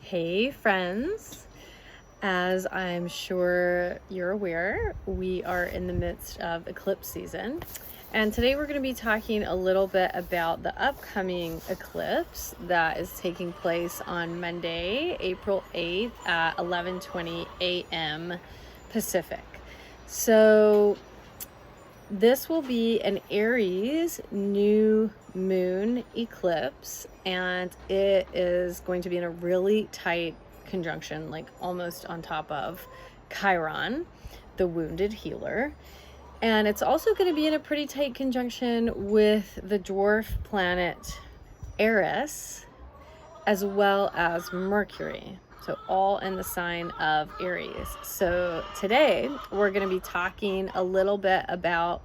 Hey friends, as I'm sure you're aware, we are in the midst of eclipse season. And today we're going to be talking a little bit about the upcoming eclipse that is taking place on Monday, April 8th at 11:20 a.m. Pacific. So this will be an Aries new moon eclipse, and it is going to be in a really tight conjunction, like almost on top of Chiron, the wounded healer. And it's also going to be in a pretty tight conjunction with the dwarf planet Eris, as well as Mercury. So all in the sign of Aries. So today we're going to be talking a little bit about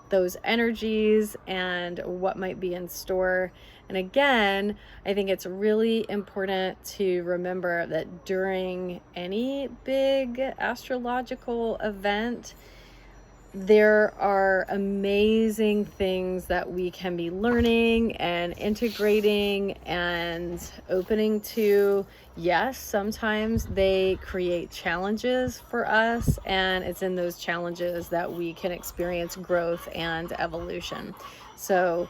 those energies and what might be in store. And again, I think it's really important to remember that during any big astrological event, there are amazing things that we can be learning and integrating and opening to. Yes, sometimes they create challenges for us, and it's in those challenges that we can experience growth and evolution. So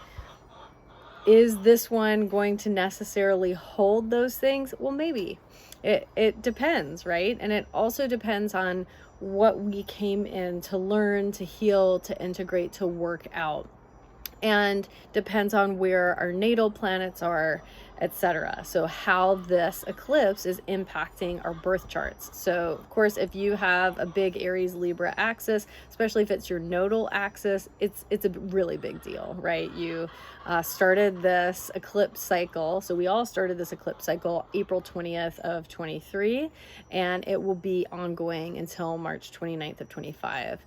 is this one going to necessarily hold those things? Well, maybe. It depends, right? And it also depends on what we came in to learn, to heal, to integrate, to work out. And depends on where our natal planets are, etc. So how this eclipse is impacting our birth charts. So of course, if you have a big Aries Libra axis, especially if it's your nodal axis, it's a really big deal, right? You started this eclipse cycle. So we all started this eclipse cycle April 20th of 23, and it will be ongoing until March 29th of 25.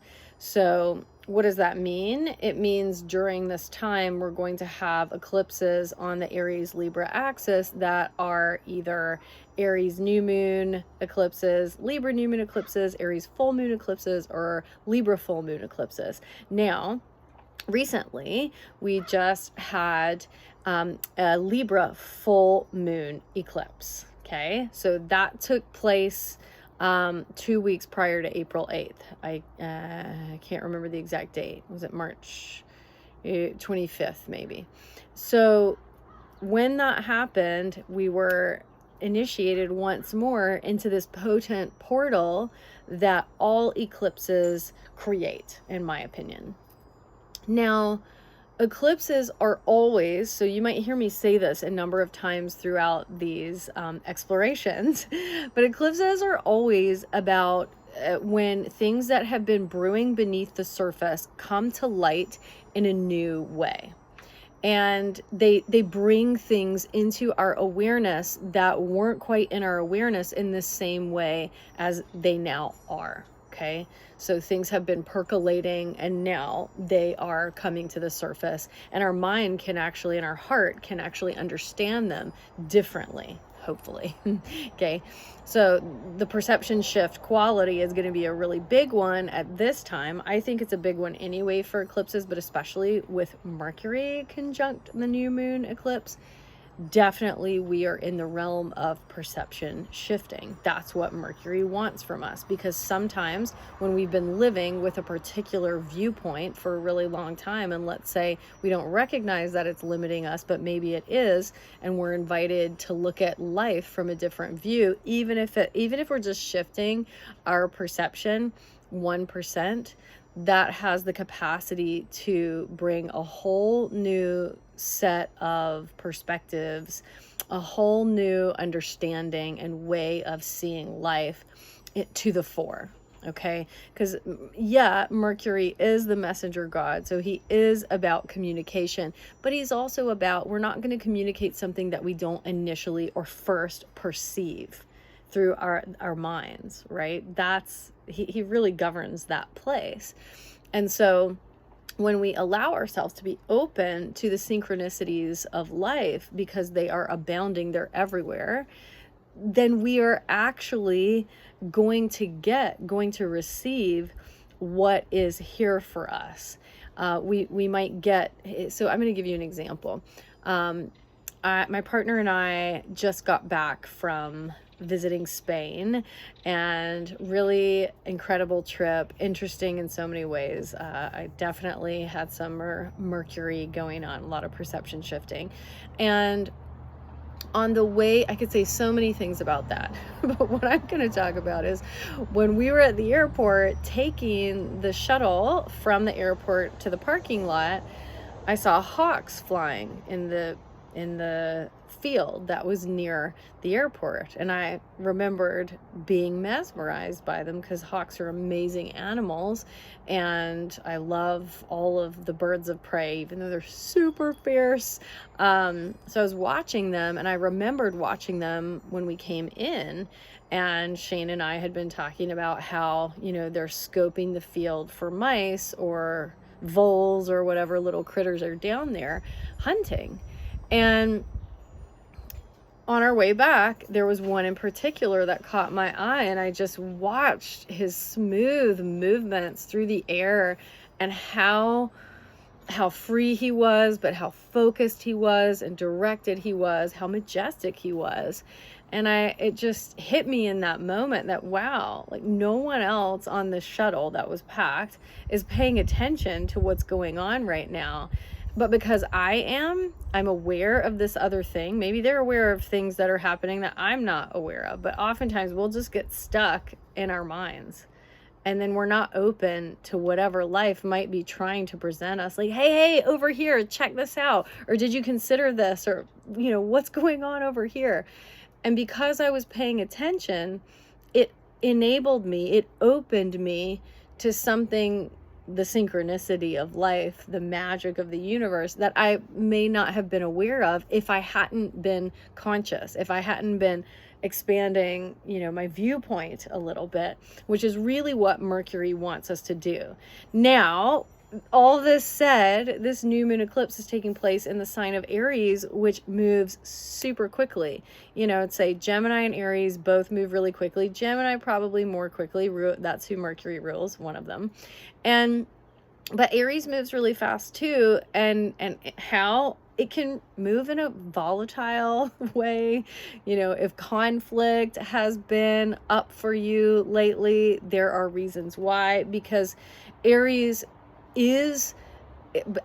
So what does that mean? It means during this time, we're going to have eclipses on the Aries Libra axis that are either Aries new moon eclipses, Libra new moon eclipses, Aries full moon eclipses, or Libra full moon eclipses. Now, recently, we just had a Libra full moon eclipse. Okay, so that took place 2 weeks prior to April 8th. I can't remember the exact date. Was it March 25th maybe? So when that happened, we were initiated once more into this potent portal that all eclipses create, in my opinion. Now, eclipses are always, so you might hear me say this a number of times throughout these explorations, but eclipses are always about when things that have been brewing beneath the surface come to light in a new way. And they bring things into our awareness that weren't quite in our awareness in the same way as they now are. Okay, so things have been percolating and now they are coming to the surface, and our mind can actually, and our heart can actually understand them differently, hopefully. Okay, so the perception shift quality is going to be a really big one at this time. I think it's a big one anyway for eclipses, but especially with Mercury conjunct the new moon eclipse. Definitely we are in the realm of perception shifting. That's what Mercury wants from us, because sometimes when we've been living with a particular viewpoint for a really long time, and let's say we don't recognize that it's limiting us, but maybe it is, and we're invited to look at life from a different view, even if we're just shifting our perception 1%, that has the capacity to bring a whole new set of perspectives, a whole new understanding and way of seeing life to the fore. Okay, because yeah, Mercury is the messenger god, so he is about communication, but he's also about, we're not going to communicate something that we don't initially or first perceive through our minds, right? That's he really governs that place. And so when we allow ourselves to be open to the synchronicities of life, because they are abounding, they're everywhere, then we are actually going to receive what is here for us. We might get, so I'm going to give you an example. My partner and I just got back from visiting Spain, and really incredible trip, interesting in so many ways. I definitely had some Mercury going on, a lot of perception shifting. And on the way, I could say so many things about that, but what I'm going to talk about is when we were at the airport taking the shuttle from the airport to the parking lot, I saw hawks flying in the field that was near the airport, and I remembered being mesmerized by them because hawks are amazing animals, and I love all of the birds of prey, even though they're super fierce. So I was watching them, and I remembered watching them when we came in, and Shane and I had been talking about how, you know, they're scoping the field for mice or voles or whatever little critters are down there hunting. And on our way back, there was one in particular that caught my eye, and I just watched his smooth movements through the air and how free he was, but how focused he was and directed he was, how majestic he was. And it just hit me in that moment that, wow, like no one else on the shuttle that was packed is paying attention to what's going on right now. But because I'm aware of this other thing. Maybe they're aware of things that are happening that I'm not aware of. But oftentimes we'll just get stuck in our minds. And then we're not open to whatever life might be trying to present us. Like, hey, over here, check this out. Or did you consider this? Or, you know, what's going on over here? And because I was paying attention, it enabled me, it opened me to something, the synchronicity of life, the magic of the universe that I may not have been aware of if I hadn't been conscious, if I hadn't been expanding, you know, my viewpoint a little bit, which is really what Mercury wants us to do. Now, all this said, this new moon eclipse is taking place in the sign of Aries, which moves super quickly. You know, it's say Gemini and Aries both move really quickly. Gemini probably more quickly. That's who Mercury rules, one of them. But Aries moves really fast too. And how it can move in a volatile way. You know, if conflict has been up for you lately, there are reasons why, because Aries is,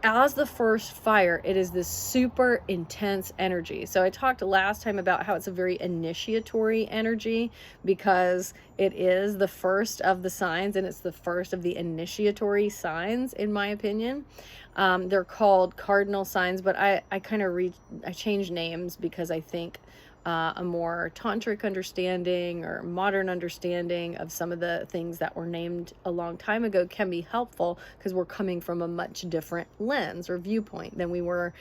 as the first fire, it is this super intense energy. So I talked last time about how it's a very initiatory energy because it is the first of the signs, and it's the first of the initiatory signs, in my opinion. They're called cardinal signs, but I changed names because I think a more tantric understanding or modern understanding of some of the things that were named a long time ago can be helpful because we're coming from a much different lens or viewpoint than we were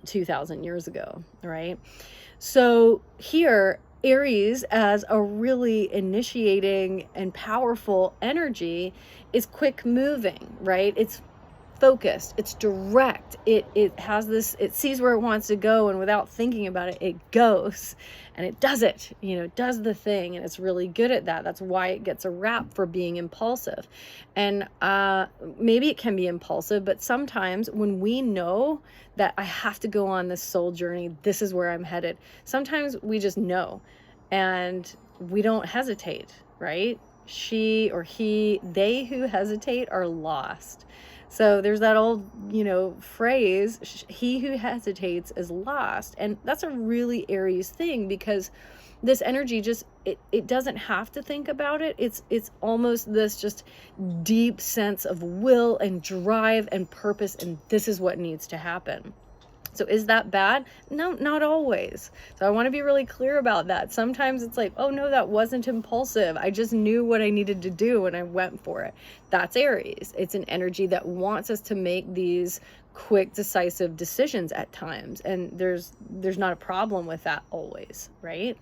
2,000 years ago, right? So here, Aries, as a really initiating and powerful energy, is quick moving, right? It's focused, it's direct, it has this, it sees where it wants to go, and without thinking about it, it goes and it does it, you know, does the thing, and it's really good at that. That's why it gets a rap for being impulsive. And maybe it can be impulsive, but sometimes when we know that I have to go on this soul journey, this is where I'm headed, sometimes we just know and we don't hesitate, right? She or he, they who hesitate are lost. So there's that old, you know, phrase, he who hesitates is lost. And that's a really Aries thing, because this energy just, it doesn't have to think about it. It's almost this just deep sense of will and drive and purpose, and this is what needs to happen. So is that bad? No, not always. So I want to be really clear about that. Sometimes it's like, oh no, that wasn't impulsive. I just knew what I needed to do and I went for it. That's Aries. It's an energy that wants us to make these quick, decisive decisions at times. And there's not a problem with that always, right?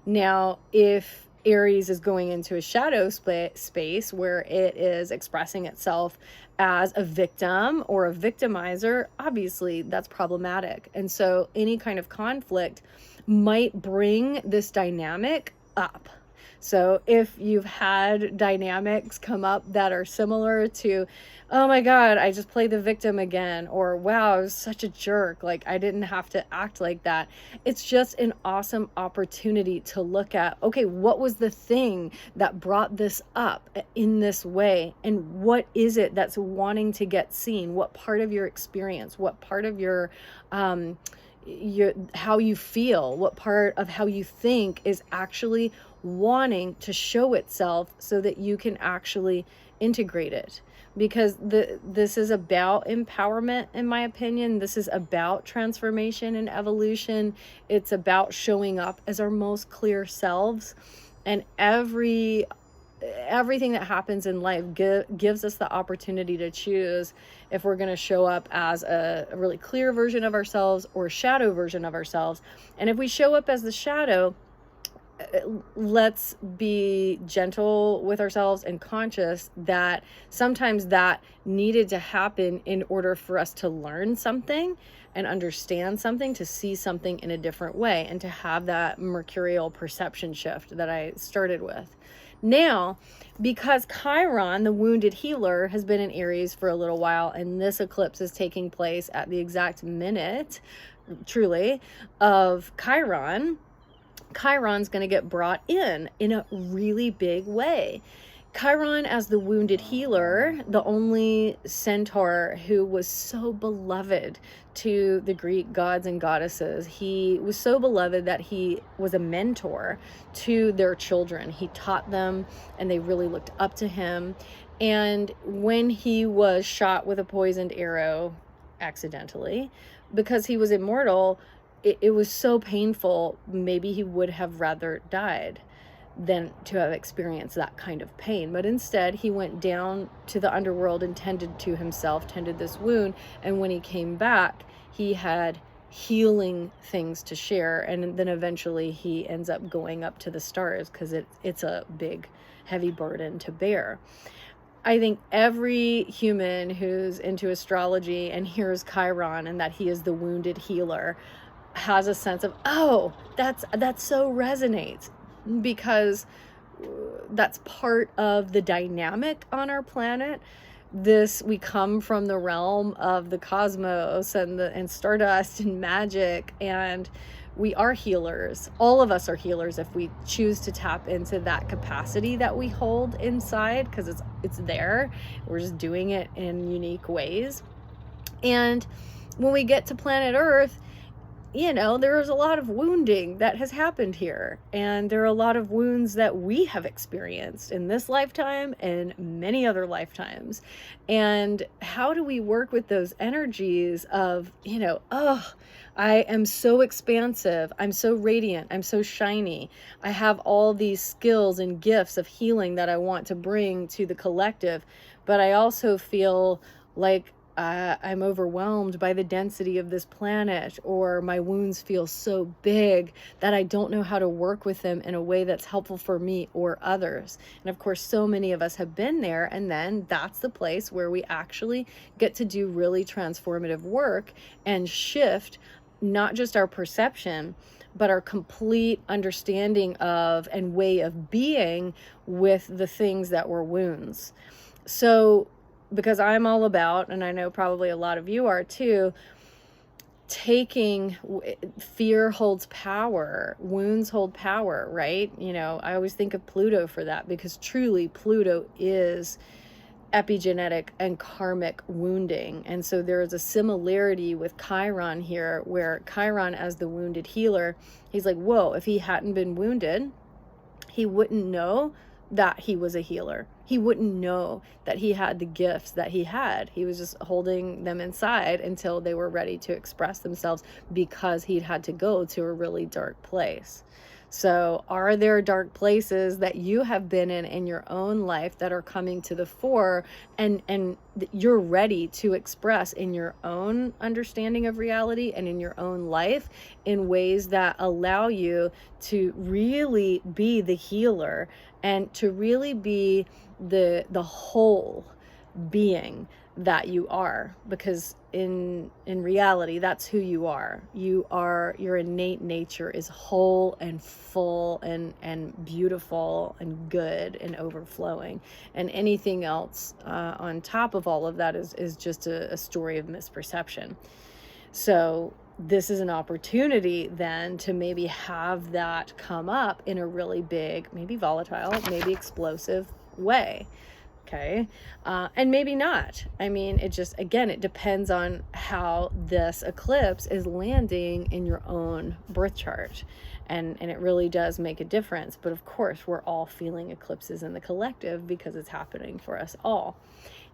Now, if Aries is going into a shadow space where it is expressing itself as a victim or a victimizer, obviously that's problematic. And so any kind of conflict might bring this dynamic up. So if you've had dynamics come up that are similar to, oh my God, I just played the victim again, or wow, I was such a jerk, like I didn't have to act like that. It's just an awesome opportunity to look at, okay, what was the thing that brought this up in this way? And what is it that's wanting to get seen? What part of your experience, what part of your how you feel, what part of how you think is actually wanting to show itself so that you can actually integrate it? Because this is about empowerment, in my opinion. This is about transformation and evolution. It's about showing up as our most clear selves. And everything that happens in life gives us the opportunity to choose if we're going to show up as a really clear version of ourselves or a shadow version of ourselves. And if we show up as the shadow, let's be gentle with ourselves and conscious that sometimes that needed to happen in order for us to learn something and understand something, to see something in a different way, and to have that mercurial perception shift that I started with. Now, because Chiron, the wounded healer, has been in Aries for a little while, and this eclipse is taking place at the exact minute, truly, of Chiron's going to get brought in a really big way. Chiron, as the wounded healer, the only centaur who was so beloved to the Greek gods and goddesses. He was so beloved that he was a mentor to their children. He taught them, and they really looked up to him. And when he was shot with a poisoned arrow accidentally, because he was immortal, it was so painful. Maybe he would have rather died than to have experienced that kind of pain. But instead, he went down to the underworld and tended this wound. And when he came back, he had healing things to share. And then eventually he ends up going up to the stars, because it's a big, heavy burden to bear. I think every human who's into astrology and hears Chiron and that he is the wounded healer has a sense of, oh, that so resonates, because that's part of the dynamic on our planet. We come from the realm of the cosmos and stardust and magic, and we are healers. All of us are healers if we choose to tap into that capacity that we hold inside, because it's there. We're just doing it in unique ways. And when we get to planet Earth, there is a lot of wounding that has happened here. And there are a lot of wounds that we have experienced in this lifetime and many other lifetimes. And how do we work with those energies of, oh, I am so expansive, I'm so radiant, I'm so shiny, I have all these skills and gifts of healing that I want to bring to the collective, but I also feel like I'm overwhelmed by the density of this planet, or my wounds feel so big that I don't know how to work with them in a way that's helpful for me or others. And of course, so many of us have been there, and then that's the place where we actually get to do really transformative work and shift not just our perception, but our complete understanding of and way of being with the things that were wounds. So because I'm all about, and I know probably a lot of you are too, fear holds power, wounds hold power, right? I always think of Pluto for that, because truly Pluto is epigenetic and karmic wounding. And so there is a similarity with Chiron here, where Chiron, as the wounded healer, he's like, whoa, if he hadn't been wounded, he wouldn't know that he was a healer. He wouldn't know that he had the gifts that he had. He was just holding them inside until they were ready to express themselves, because he'd had to go to a really dark place. So are there dark places that you have been in your own life that are coming to the fore, and you're ready to express in your own understanding of reality and in your own life in ways that allow you to really be the healer and to really be the whole being that you are, because in reality, that's who you are. Your innate nature is whole and full and beautiful and good and overflowing, and anything else on top of all of that is just a story of misperception. So this is an opportunity then to maybe have that come up in a really big, maybe volatile, maybe explosive way. Okay. And maybe not. I mean, it just, again, it depends on how this eclipse is landing in your own birth chart. And it really does make a difference. But of course, we're all feeling eclipses in the collective because it's happening for us all.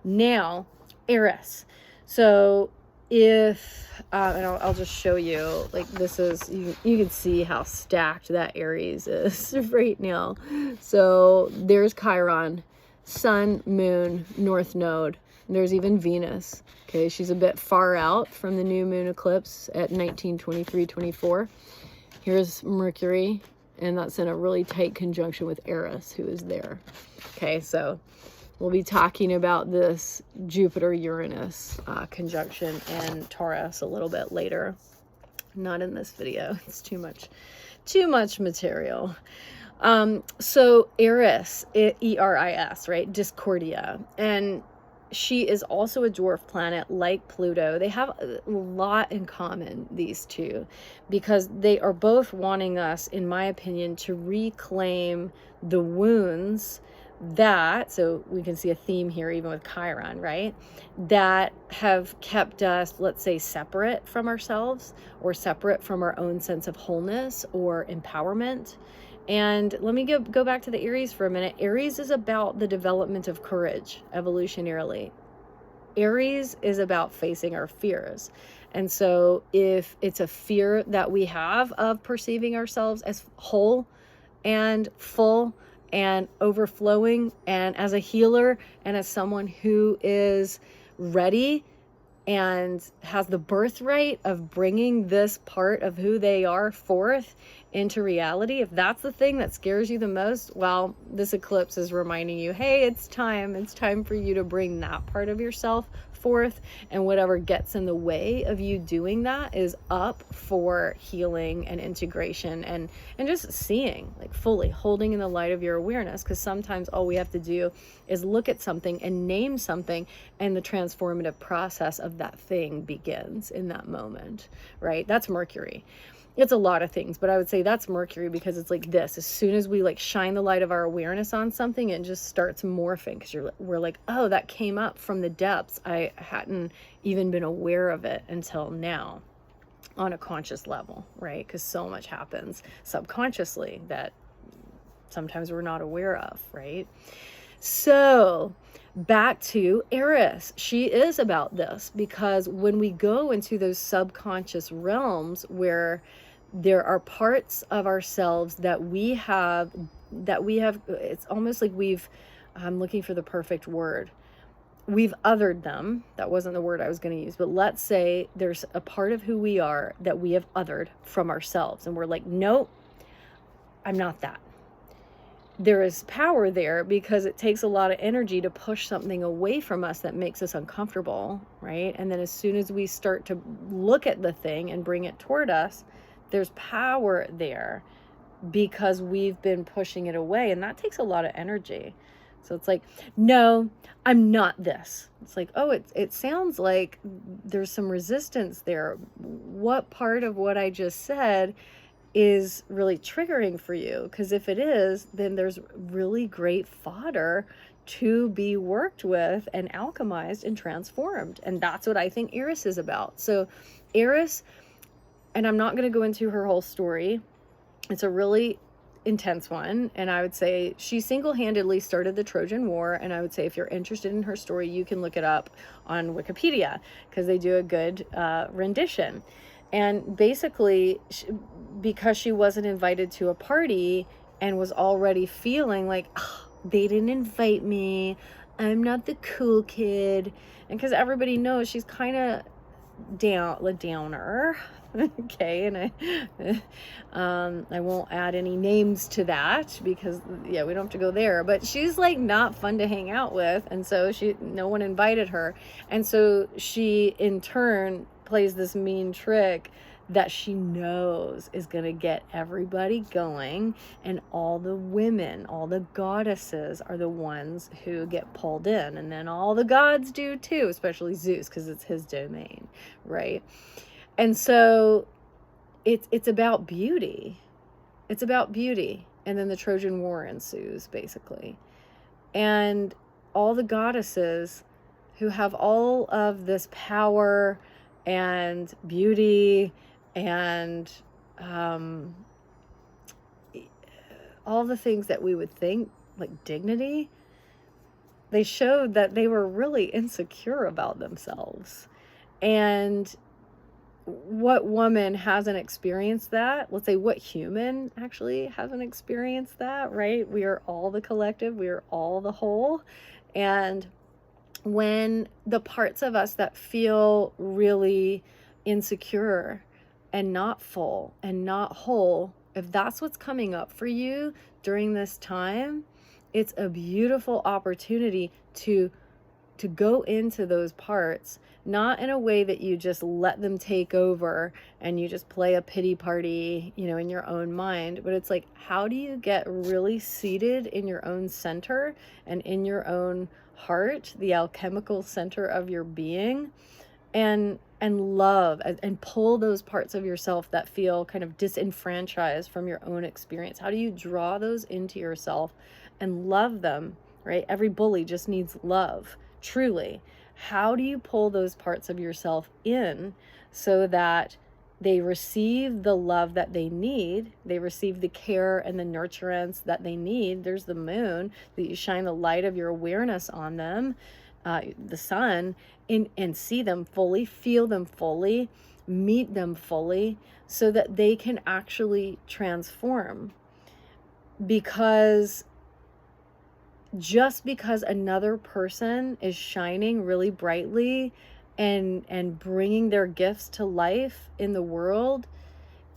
Now, Eris. So if, and I'll just show you, like, this is, you can see how stacked that Aries is right now. So there's Chiron, Sun, Moon, North Node. There's even Venus. Okay, she's a bit far out from the new moon eclipse at 1923-24. Here's Mercury, and that's in a really tight conjunction with Eris, who is there. Okay, so we'll be talking about this Jupiter-Uranus conjunction and Taurus a little bit later. Not in this video. It's too much material. So Eris, E-R-I-S, right? Discordia. And she is also a dwarf planet like Pluto. They have a lot in common, these two, because they are both wanting us, in my opinion, to reclaim the wounds that, so we can see a theme here even with Chiron, right? That have kept us, let's say, separate from ourselves or separate from our own sense of wholeness or empowerment. And let me go back to the Aries for a minute. Aries is about the development of courage, evolutionarily. Aries is about facing our fears. And so if it's a fear that we have of perceiving ourselves as whole and full and overflowing, and as a healer and as someone who is ready and has the birthright of bringing this part of who they are forth into reality, if that's the thing that scares you the most, well, this eclipse is reminding you, hey, it's time for you to bring that part of yourself forth, and whatever gets in the way of you doing that is up for healing and integration and just seeing, like, fully holding in the light of your awareness, because sometimes all we have to do is look at something and name something, and the transformative process of that thing begins in that moment, right? That's Mercury. It's a lot of things, but I would say that's Mercury, because it's like this. As soon as we like shine the light of our awareness on something, it just starts morphing, because we're like, oh, that came up from the depths. I hadn't even been aware of it until now on a conscious level, right? Because so much happens subconsciously that sometimes we're not aware of, right? So back to Eris. She is about this, because when we go into those subconscious realms where there are parts of ourselves that we have, it's almost like I'm looking for the perfect word. We've othered them. That wasn't the word I was going to use, but let's say there's a part of who we are that we have othered from ourselves. And we're like, nope, I'm not that. There is power there, because it takes a lot of energy to push something away from us that makes us uncomfortable, right? And then as soon as we start to look at the thing and bring it toward us, there's power there, because we've been pushing it away, and that takes a lot of energy. So it's like, no, I'm not this. It's like, oh, it sounds like there's some resistance there. What part of what I just said is really triggering for you? Because if it is, then there's really great fodder to be worked with and alchemized and transformed. And that's what I think Eris is about. So Eris, and I'm not going to go into her whole story. It's a really intense one. And I would say she single-handedly started the Trojan War. And I would say if you're interested in her story, you can look it up on Wikipedia, because they do a good rendition. And basically, because she wasn't invited to a party and was already feeling like, oh, they didn't invite me, I'm not the cool kid. And because everybody knows she's kind of a downer. Okay, and I won't add any names to that because yeah, we don't have to go there, but she's like not fun to hang out with, and so no one invited her, and so she in turn plays this mean trick that she knows is going to get everybody going, and all the women, all the goddesses are the ones who get pulled in, and then all the gods do too, especially Zeus because it's his domain, right? And so it's about beauty. It's about beauty. And then the Trojan War ensues, basically. And all the goddesses who have all of this power and beauty and all the things that we would think, like dignity, they showed that they were really insecure about themselves. And what woman hasn't experienced that? Let's say what human actually hasn't experienced that, right? We are all the collective. We are all the whole. And when the parts of us that feel really insecure and not full and not whole, if that's what's coming up for you during this time, it's a beautiful opportunity to go into those parts, not in a way that you just let them take over and you just play a pity party, in your own mind, but it's like, how do you get really seated in your own center and in your own heart, the alchemical center of your being, and love and pull those parts of yourself that feel kind of disenfranchised from your own experience? How do you draw those into yourself and love them, right? Every bully just needs love. Truly, how do you pull those parts of yourself in so that they receive the love that they need, they receive the care and the nurturance that they need? There's the moon, that you shine the light of your awareness on them, the sun, and see them fully, feel them fully, meet them fully, so that they can actually transform. Because just because another person is shining really brightly and bringing their gifts to life in the world,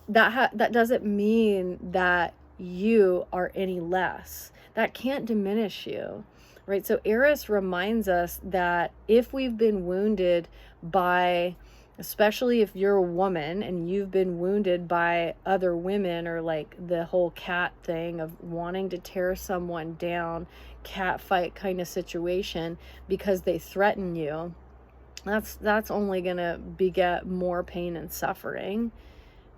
that doesn't mean that you are any less. That can't diminish you, right? So Eris reminds us that if we've been wounded by, especially if you're a woman and you've been wounded by other women, or like the whole cat thing of wanting to tear someone down, cat fight kind of situation because they threaten you, that's only gonna beget more pain and suffering,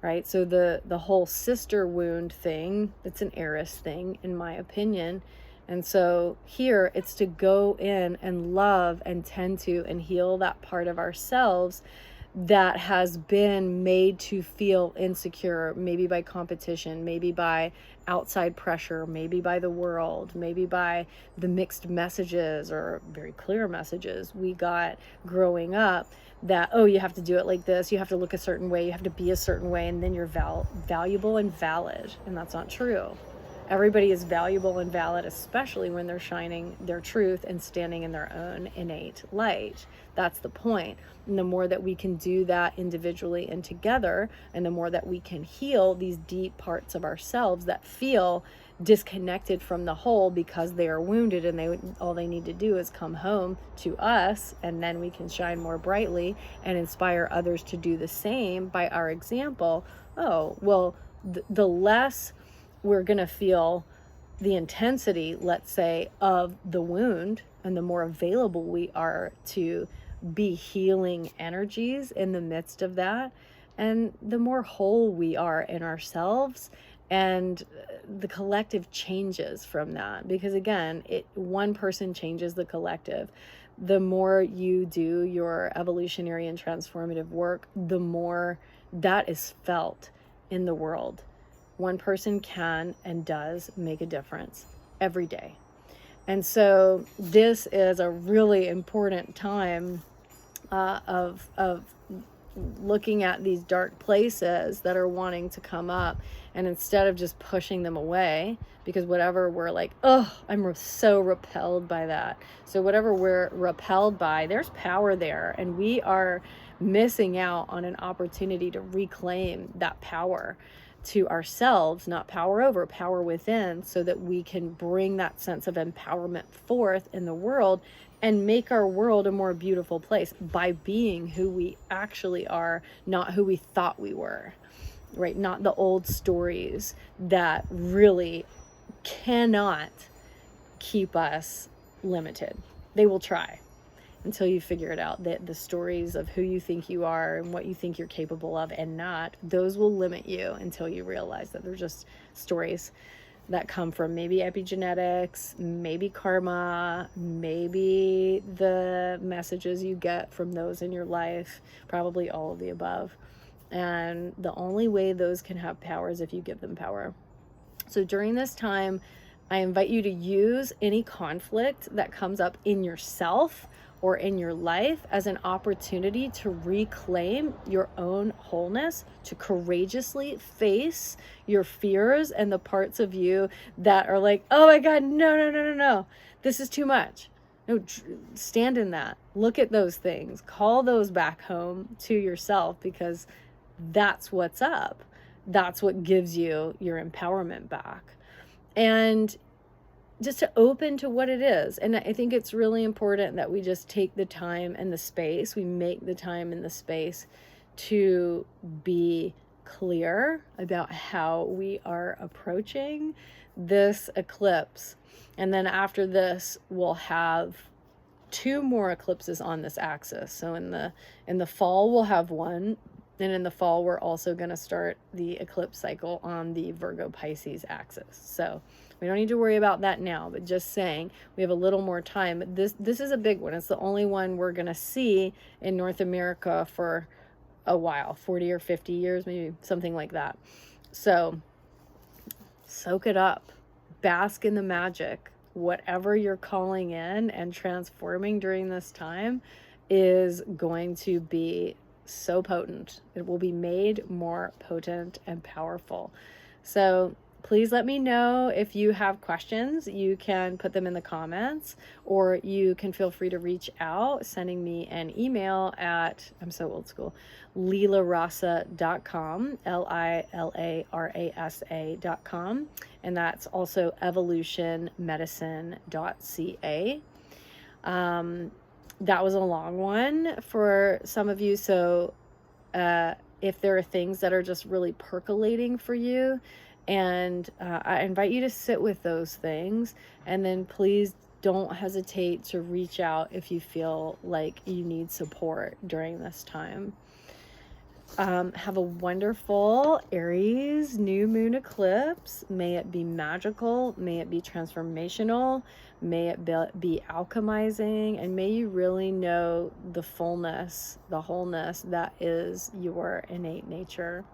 right? So the whole sister wound thing, it's an Eris thing in my opinion. And so here it's to go in and love and tend to and heal that part of ourselves that has been made to feel insecure, maybe by competition, maybe by outside pressure, maybe by the world, maybe by the mixed messages or very clear messages we got growing up that, oh, you have to do it like this, you have to look a certain way, you have to be a certain way, and then you're valuable and valid. And that's not true. Everybody is valuable and valid, especially when they're shining their truth and standing in their own innate light. That's the point. And the more that we can do that individually and together, and the more that we can heal these deep parts of ourselves that feel disconnected from the whole because they are wounded, and all they need to do is come home to us, and then we can shine more brightly and inspire others to do the same by our example. Oh, well, the less we're going to feel the intensity, let's say, of the wound, and the more available we are to be healing energies in the midst of that, and the more whole we are in ourselves, and the collective changes from that. Because again, one person changes the collective. The more you do your evolutionary and transformative work, the more that is felt in the world. One person can and does make a difference every day. And so this is a really important time of looking at these dark places that are wanting to come up, and instead of just pushing them away, because whatever we're like, oh, I'm so repelled by that. So whatever we're repelled by, there's power there, and we are missing out on an opportunity to reclaim that power to ourselves, not power over, power within, so that we can bring that sense of empowerment forth in the world and make our world a more beautiful place by being who we actually are, not who we thought we were, right? Not the old stories that really cannot keep us limited. They will try until you figure it out, that the stories of who you think you are and what you think you're capable of and not, those will limit you until you realize that they're just stories that come from maybe epigenetics, maybe karma, maybe the messages you get from those in your life, probably all of the above. And the only way those can have power is if you give them power. So during this time, I invite you to use any conflict that comes up in yourself or in your life as an opportunity to reclaim your own wholeness, to courageously face your fears and the parts of you that are like, oh my God, no, this is too much. No, stand in that. Look at those things. Call those back home to yourself, because that's what's up. That's what gives you your empowerment back. And just to open to what it is. And I think it's really important that we just take the time and the space, we make the time and the space to be clear about how we are approaching this eclipse. And then after this, we'll have 2 more eclipses on this axis. So in the fall, we'll have one. And in the fall, we're also going to start the eclipse cycle on the Virgo Pisces axis. So we don't need to worry about that now, but just saying we have a little more time. This is a big one. It's the only one we're going to see in North America for a while, 40 or 50 years, maybe something like that. So soak it up, bask in the magic. Whatever you're calling in and transforming during this time is going to be so potent. It will be made more potent and powerful. So please let me know if you have questions. You can put them in the comments, or you can feel free to reach out, sending me an email at, I'm so old school, lilarasa.com, lilarasa.com. And that's also evolutionmedicine.ca. That was a long one for some of you. So if there are things that are just really percolating for you, and I invite you to sit with those things, and then please don't hesitate to reach out if you feel like you need support during this time. Have a wonderful Aries new moon eclipse. May it be magical. May it be transformational. May it be alchemizing. And may you really know the fullness, the wholeness that is your innate nature.